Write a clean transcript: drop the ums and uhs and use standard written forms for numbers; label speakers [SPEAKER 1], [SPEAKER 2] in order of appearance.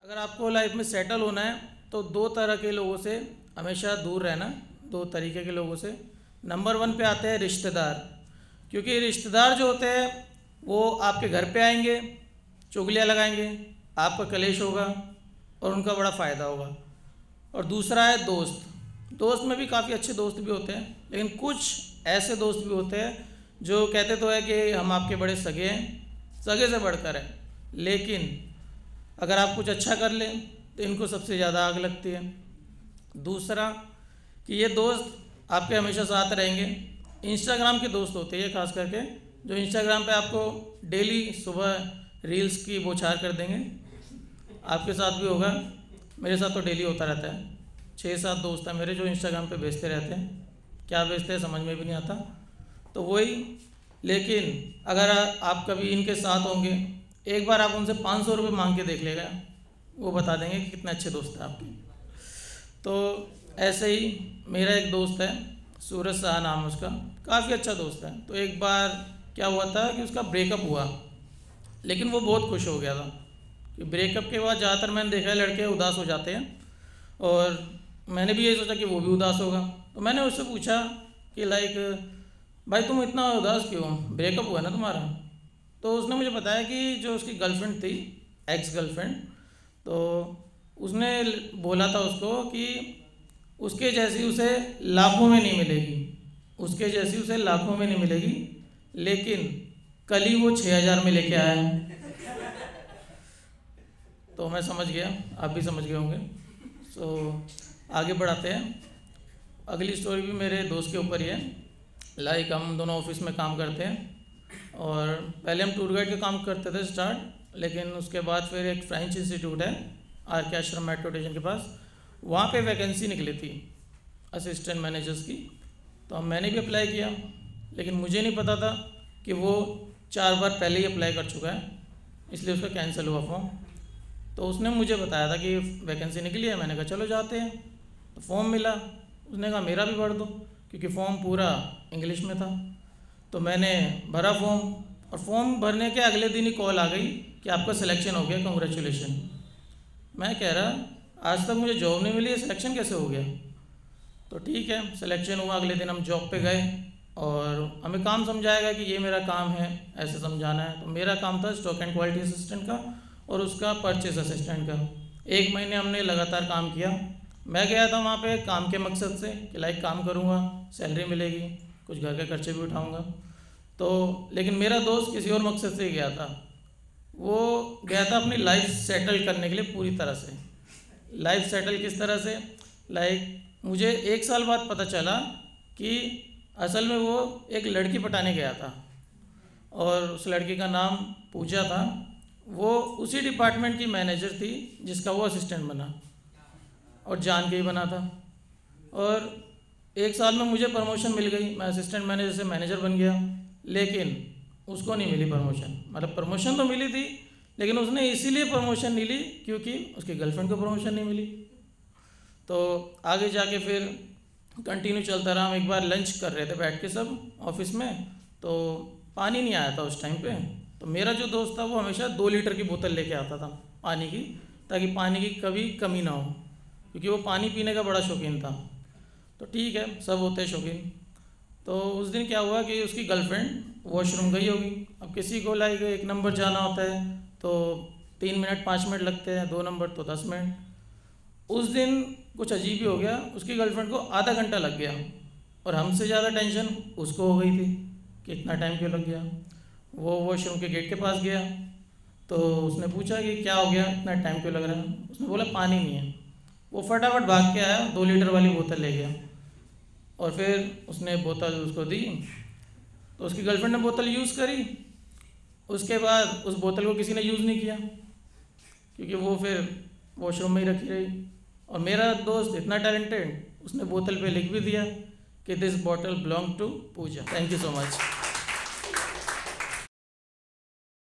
[SPEAKER 1] अगर आपको लाइफ में सेटल होना है तो दो तरह के लोगों से हमेशा दूर रहना, दो तरीके के लोगों से। नंबर 1 पे आते हैं रिश्तेदार, क्योंकि रिश्तेदार जो होते हैं वो आपके घर पे आएंगे, चुगलियाँ लगाएंगे, आपका कलेश होगा और उनका बड़ा फ़ायदा होगा। और दूसरा है दोस्त। दोस्त में भी काफ़ी अच्छे दोस्त भी होते हैं, लेकिन कुछ ऐसे दोस्त भी होते हैं जो कहते तो है कि हम आपके बड़े सगे हैं, सगे से बढ़कर है, लेकिन अगर आप कुछ अच्छा कर लें तो इनको सबसे ज़्यादा आग लगती है। दूसरा कि ये दोस्त आपके हमेशा साथ रहेंगे। इंस्टाग्राम के दोस्त होते हैं खास करके, जो इंस्टाग्राम पे आपको डेली सुबह रील्स की बौछार कर देंगे। आपके साथ भी होगा, मेरे साथ तो डेली होता रहता है। 6-7 दोस्त हैं मेरे जो इंस्टाग्राम पे बेचते रहते हैं, क्या बेचते हैं समझ में भी नहीं आता। तो वही, लेकिन अगर आप कभी इनके साथ होंगे, एक बार आप उनसे 500 रुपये मांग के देख लेगा, वो बता देंगे कि कितने अच्छे दोस्त हैं आपके। तो ऐसे ही मेरा एक दोस्त है, सूरज शाह नाम है उसका, काफ़ी अच्छा दोस्त है। तो एक बार क्या हुआ था कि उसका ब्रेकअप हुआ, लेकिन वो बहुत खुश हो गया था कि ब्रेकअप के बाद ज़्यादातर मैंने देखा है लड़के उदास हो जाते हैं, और मैंने भी यही सोचा कि वो भी उदास होगा। तो मैंने उससे पूछा कि लाइक भाई तुम इतना उदास क्यों, ब्रेकअप हुआ ना तुम्हारा? तो उसने मुझे बताया कि जो उसकी गर्लफ्रेंड थी, एक्स गर्लफ्रेंड, तो उसने बोला था उसको कि उसके जैसी उसे लाखों में नहीं मिलेगी, उसके जैसी उसे लाखों में नहीं मिलेगी, लेकिन कल ही वो 6000 में लेके आया है। तो मैं समझ गया, आप भी समझ गए होंगे। सो आगे बढ़ाते हैं। अगली स्टोरी भी मेरे दोस्त के ऊपर ही है। लाइक हम दोनों ऑफिस में काम करते हैं, और पहले हम टूर गाइड का काम करते थे स्टार्ट, लेकिन उसके बाद फिर एक फ्रेंच इंस्टीट्यूट है आर.के. आश्रम मेट्रो स्टेशन के पास, वहाँ पे वैकेंसी निकली थी असिस्टेंट मैनेजर्स की। तो मैंने भी अप्लाई किया, लेकिन मुझे नहीं पता था कि वो 4 बार पहले ही अप्लाई कर चुका है, इसलिए उसका कैंसिल हुआ फॉर्म। तो उसने मुझे बताया था कि वैकेंसी निकली है। मैंने कहा चलो जाते हैं। तो फॉर्म मिला, उसने कहा मेरा भी भर दो, क्योंकि फॉर्म पूरा इंग्लिश में था। तो मैंने भरा फॉर्म, और फॉर्म भरने के अगले दिन ही कॉल आ गई कि आपका सिलेक्शन हो गया, कॉन्ग्रेचुलेशन। मैं कह रहा आज तक मुझे जॉब नहीं मिली है, सिलेक्शन कैसे हो गया? तो ठीक है, सिलेक्शन हुआ। अगले दिन हम जॉब पे गए और हमें काम समझाएगा कि ये मेरा काम है, ऐसे समझाना है। तो मेरा काम था स्टॉक एंड क्वालिटी असिस्टेंट का, और उसका परचेस असिस्टेंट का। 1 महीने हमने लगातार काम किया। मैं गया था वहाँ पे काम के मकसद से कि लाइक काम करूँगा, सैलरी मिलेगी, कुछ घर के खर्चे भी उठाऊँगा। तो लेकिन मेरा दोस्त किसी और मकसद से गया था। वो गया था अपनी लाइफ सेटल करने के लिए पूरी तरह से। लाइफ सेटल किस तरह से? लाइक मुझे 1 साल बाद पता चला कि असल में वो एक लड़की पटाने गया था, और उस लड़की का नाम पूजा था। वो उसी डिपार्टमेंट की मैनेजर थी जिसका वो असिस्टेंट बना, और जान के ही बना था। और 1 साल में मुझे प्रमोशन मिल गई, मैं असिस्टेंट मैनेजर से मैनेजर बन गया, लेकिन उसको नहीं मिली प्रमोशन। मतलब प्रमोशन तो मिली थी, लेकिन उसने इसीलिए प्रमोशन नहीं ली क्योंकि उसकी गर्लफ्रेंड को प्रमोशन नहीं मिली। तो आगे जाके फिर कंटिन्यू चलता रहा। हम एक बार लंच कर रहे थे बैठ के सब ऑफिस में, तो पानी नहीं आया था उस टाइम पे। तो मेरा जो दोस्त था वो हमेशा 2 लीटर की बोतल लेके आता था पानी की, ताकि पानी की कभी कमी ना हो, क्योंकि वो पानी पीने का बड़ा शौकीन था। तो ठीक है, सब होते हैं शौकीन। तो उस दिन क्या हुआ कि उसकी गर्लफ्रेंड वॉशरूम गई होगी। अब किसी को लाइक 1 नंबर जाना होता है तो 3 मिनट 5 मिनट लगते हैं, 2 नंबर तो 10 मिनट। उस दिन कुछ अजीब ही हो गया, उसकी गर्लफ्रेंड को आधा घंटा लग गया, और हमसे ज़्यादा टेंशन उसको हो गई थी कि इतना टाइम क्यों लग गया। वो वॉशरूम के गेट के पास गया, तो उसने पूछा कि क्या हो गया, इतना टाइम क्यों लग रहा है? उसने बोला पानी नहीं है। वो फटाफट भाग के आया, 2 लीटर वाली बोतल ले गया, और फिर उसने बोतल उसको दी। तो उसकी गर्लफ्रेंड ने बोतल यूज़ करी। उसके बाद उस बोतल को किसी ने यूज़ नहीं किया, क्योंकि वो फिर वॉशरूम में ही रखी रही। और मेरा दोस्त इतना टैलेंटेड, उसने बोतल पे लिख भी दिया कि this bottle belong to Puja. Thank you so much.